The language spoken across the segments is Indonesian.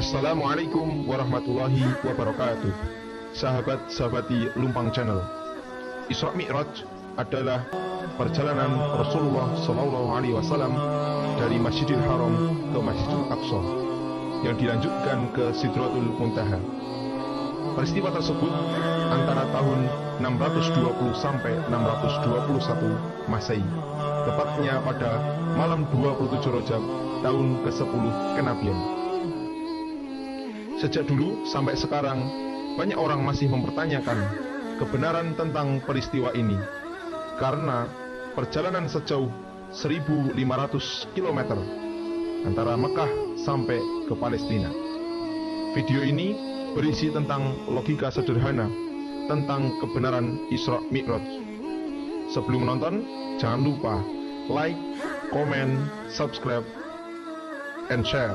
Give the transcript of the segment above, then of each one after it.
Assalamualaikum warahmatullahi wabarakatuh. Sahabat-sahabati Lumpang Channel, Isra Mi'raj adalah perjalanan Rasulullah SAW dari Masjidil Haram ke Masjidil Aqsa yang dilanjutkan ke Sidratul Muntaha. Peristiwa tersebut antara tahun 620 sampai 621 Masehi, tepatnya pada malam 27 Rajab tahun ke-10 kenabian. Sejak dulu sampai sekarang, banyak orang masih mempertanyakan kebenaran tentang peristiwa ini, karena perjalanan sejauh 1.500 km antara Mekah sampai ke Palestina. Video ini berisi tentang logika sederhana tentang kebenaran Isra Mi'raj. Sebelum menonton, jangan lupa like, comment, subscribe, and share.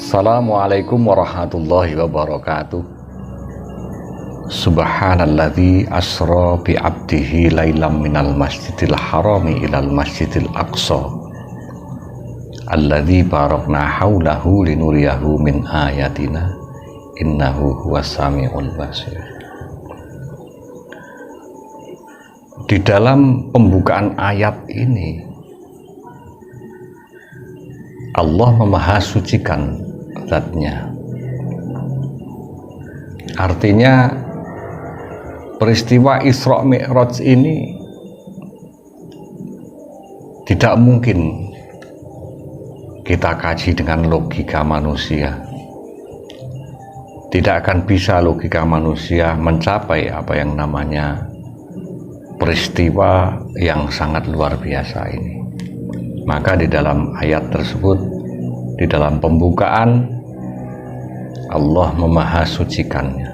Assalamualaikum warahmatullahi wabarakatuh. Subhanalladzi asra bi 'abdihi lailam minal masjidil harami ilal masjidil aqsa alladzi barakna haulahu linuriyahu min ayatina innahu huwas samiul basir. Di dalam pembukaan ayat ini Allah memahasucikan zatnya. Artinya peristiwa Isra Mi'raj ini tidak mungkin kita kaji dengan logika manusia. Tidak akan bisa logika manusia mencapai apa yang namanya peristiwa yang sangat luar biasa ini. Maka di dalam ayat tersebut, di dalam pembukaan, Allah memahasucikannya.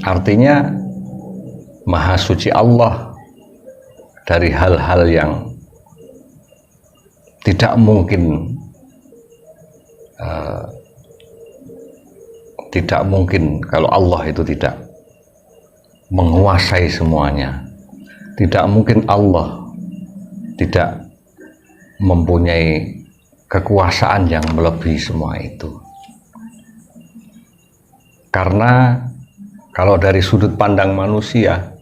Artinya maha suci Allah dari hal-hal yang tidak mungkin kalau Allah itu tidak menguasai semuanya. Tidak mungkin Allah tidak mempunyai kekuasaan yang melebihi semua itu. Karena kalau dari sudut pandang manusia,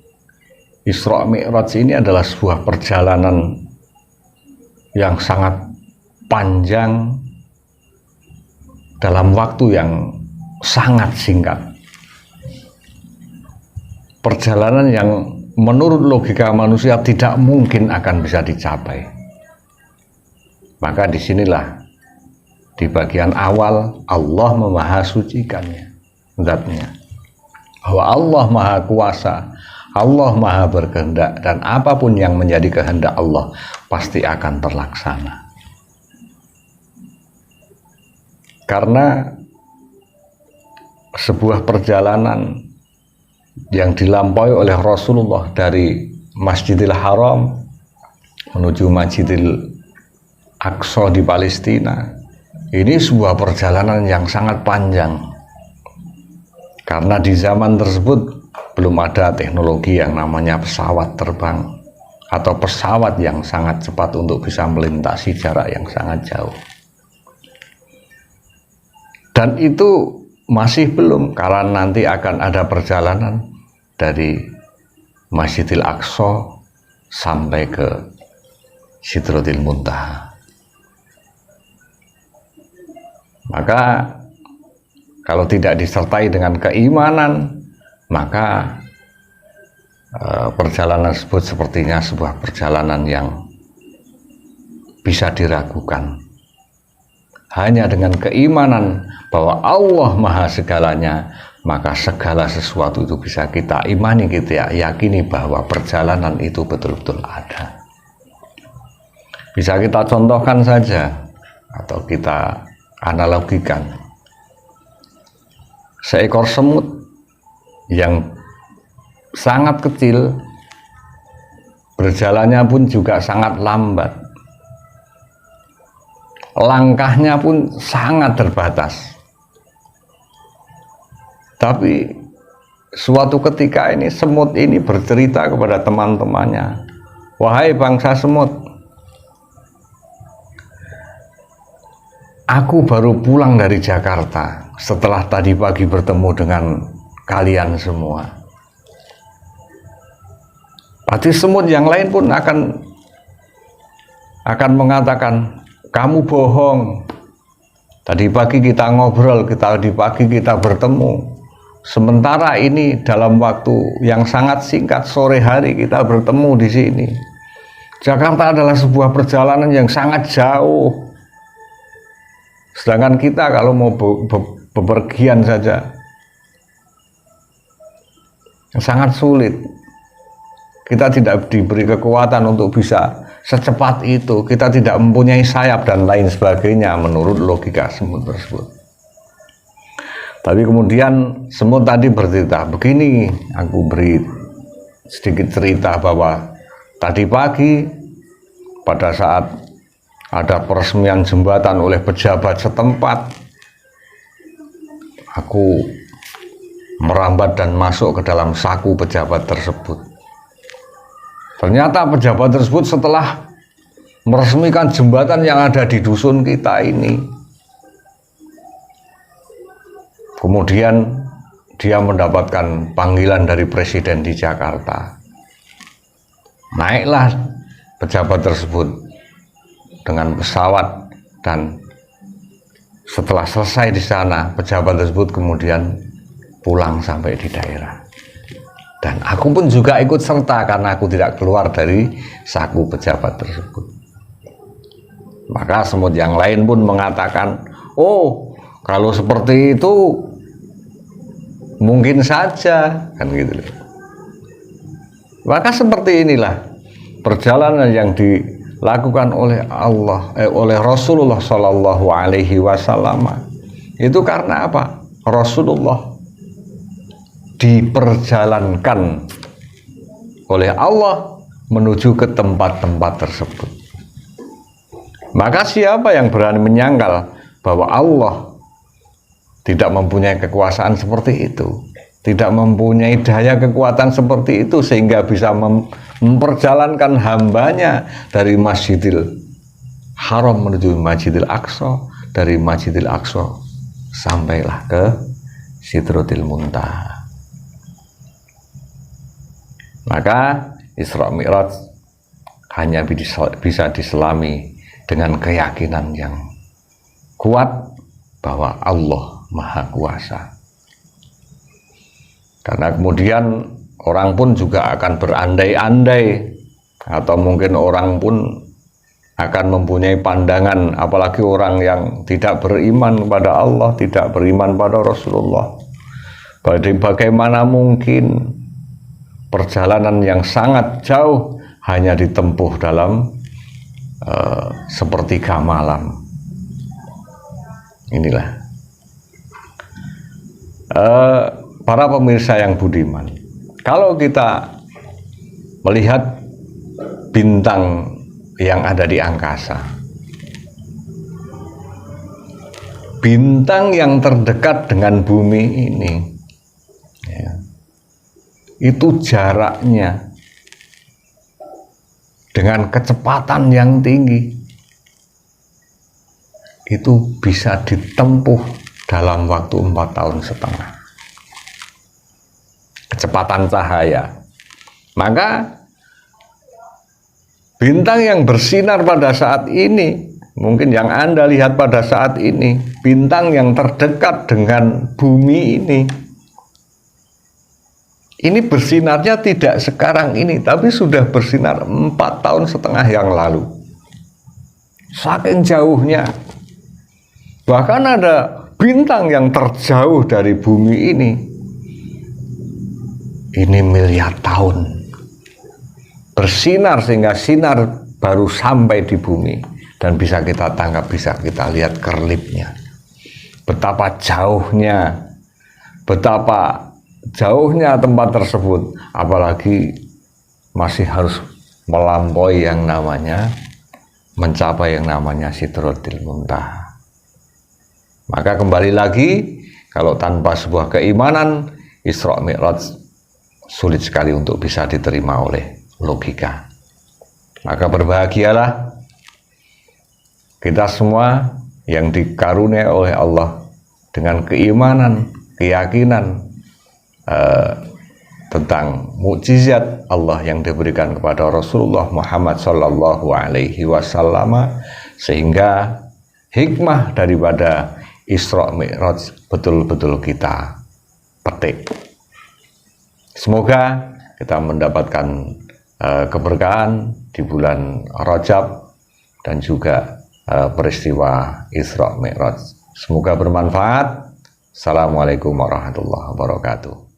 Isra Mi'raj ini adalah sebuah perjalanan yang sangat panjang dalam waktu yang sangat singkat. Perjalanan yang menurut logika manusia tidak mungkin akan bisa dicapai. Maka disinilah di bagian awal Allah memahasucikannya, zatnya, bahwa Allah maha kuasa, Allah maha berkehendak, dan apapun yang menjadi kehendak Allah pasti akan terlaksana. Karena sebuah perjalanan yang dilampaui oleh Rasulullah dari Masjidil Haram menuju Masjidil Aqsa di Palestina, ini sebuah perjalanan yang sangat panjang. Karena di zaman tersebut belum ada teknologi yang namanya pesawat terbang atau pesawat yang sangat cepat untuk bisa melintasi jarak yang sangat jauh. Dan itu masih belum, karena nanti akan ada perjalanan dari Masjidil Aqsa sampai ke Sidratul Muntaha. Maka kalau tidak disertai dengan keimanan, maka perjalanan tersebut sepertinya sebuah perjalanan yang bisa diragukan. Hanya dengan keimanan bahwa Allah maha segalanya, maka segala sesuatu itu bisa kita imani, kita yakini bahwa perjalanan itu betul-betul ada. Bisa kita contohkan saja atau kita analogikan. Seekor semut yang sangat kecil, berjalannya pun juga sangat lambat, langkahnya pun sangat terbatas. Tapi suatu ketika ini semut ini bercerita kepada teman-temannya, wahai bangsa semut, aku baru pulang dari Jakarta setelah tadi pagi bertemu dengan kalian semua. Pasti semut yang lain pun akan mengatakan, kamu bohong. Tadi pagi kita ngobrol, tadi pagi kita bertemu. Sementara ini dalam waktu yang sangat singkat, sore hari kita bertemu di sini. Jakarta adalah sebuah perjalanan yang sangat jauh. Sedangkan kita kalau mau bepergian saja sangat sulit. Kita tidak diberi kekuatan untuk bisa secepat itu. Kita tidak mempunyai sayap dan lain sebagainya menurut logika semut tersebut. Tapi kemudian semut tadi bercerita, begini, aku beri sedikit cerita bahwa tadi pagi pada saat ada peresmian jembatan oleh pejabat setempat, aku merambat dan masuk ke dalam saku pejabat tersebut. Ternyata pejabat tersebut setelah meresmikan jembatan yang ada di dusun kita ini, kemudian dia mendapatkan panggilan dari presiden di Jakarta. Naiklah pejabat tersebut dengan pesawat, dan setelah selesai di sana, pejabat tersebut kemudian pulang sampai di daerah. Dan aku pun juga ikut serta karena aku tidak keluar dari saku pejabat tersebut. Maka semut yang lain pun mengatakan, oh, kalau seperti itu mungkin saja, kan gitu. Maka seperti inilah perjalanan yang dilakukan oleh oleh Rasulullah Shallallahu Alaihi Wasallam. Itu karena apa? Rasulullah diperjalankan oleh Allah menuju ke tempat-tempat tersebut. Maka siapa yang berani menyangkal bahwa Allah tidak mempunyai kekuasaan seperti itu, tidak mempunyai daya kekuatan seperti itu sehingga bisa memperjalankan hambanya dari Masjidil Haram menuju Masjidil Aqsa, dari Masjidil Aqsa sampailah ke Sidratil Muntaha. Maka Isra Mi'raj hanya bisa diselami dengan keyakinan yang kuat bahwa Allah Maha Kuasa. Karena kemudian orang pun juga akan berandai-andai, atau mungkin orang pun akan mempunyai pandangan, apalagi orang yang tidak beriman kepada Allah, tidak beriman pada Rasulullah. Bagaimana mungkin perjalanan yang sangat jauh hanya ditempuh dalam sepertiga malam. Inilah para pemirsa yang budiman, kalau kita melihat bintang yang ada di angkasa, bintang yang terdekat dengan bumi ini, ya, itu jaraknya dengan kecepatan yang tinggi itu bisa ditempuh dalam waktu 4,5 tahun. Kecepatan cahaya. Maka bintang yang bersinar pada saat ini, mungkin yang Anda lihat pada saat ini, bintang yang terdekat dengan bumi ini bersinarnya tidak sekarang ini, tapi sudah bersinar 4,5 tahun yang lalu. Saking jauhnya. Bahkan ada bintang yang terjauh dari bumi ini miliar tahun bersinar, sehingga sinar baru sampai di bumi dan bisa kita tangkap, bisa kita lihat kerlipnya. Betapa jauhnya tempat tersebut, apalagi masih harus melampaui yang namanya, mencapai yang namanya Sidratil Muntaha. Maka kembali lagi, kalau tanpa sebuah keimanan, Isra Mi'raj sulit sekali untuk bisa diterima oleh logika. Maka berbahagialah kita semua yang dikaruniai oleh Allah dengan keimanan, keyakinan tentang mukjizat Allah yang diberikan kepada Rasulullah Muhammad Sallallahu Alaihi Wasallam, sehingga hikmah daripada Isra Mi'raj betul-betul kita petik. Semoga kita mendapatkan keberkahan di bulan Rajab dan juga peristiwa Isra Mi'raj. Semoga bermanfaat. Assalamualaikum warahmatullahi wabarakatuh.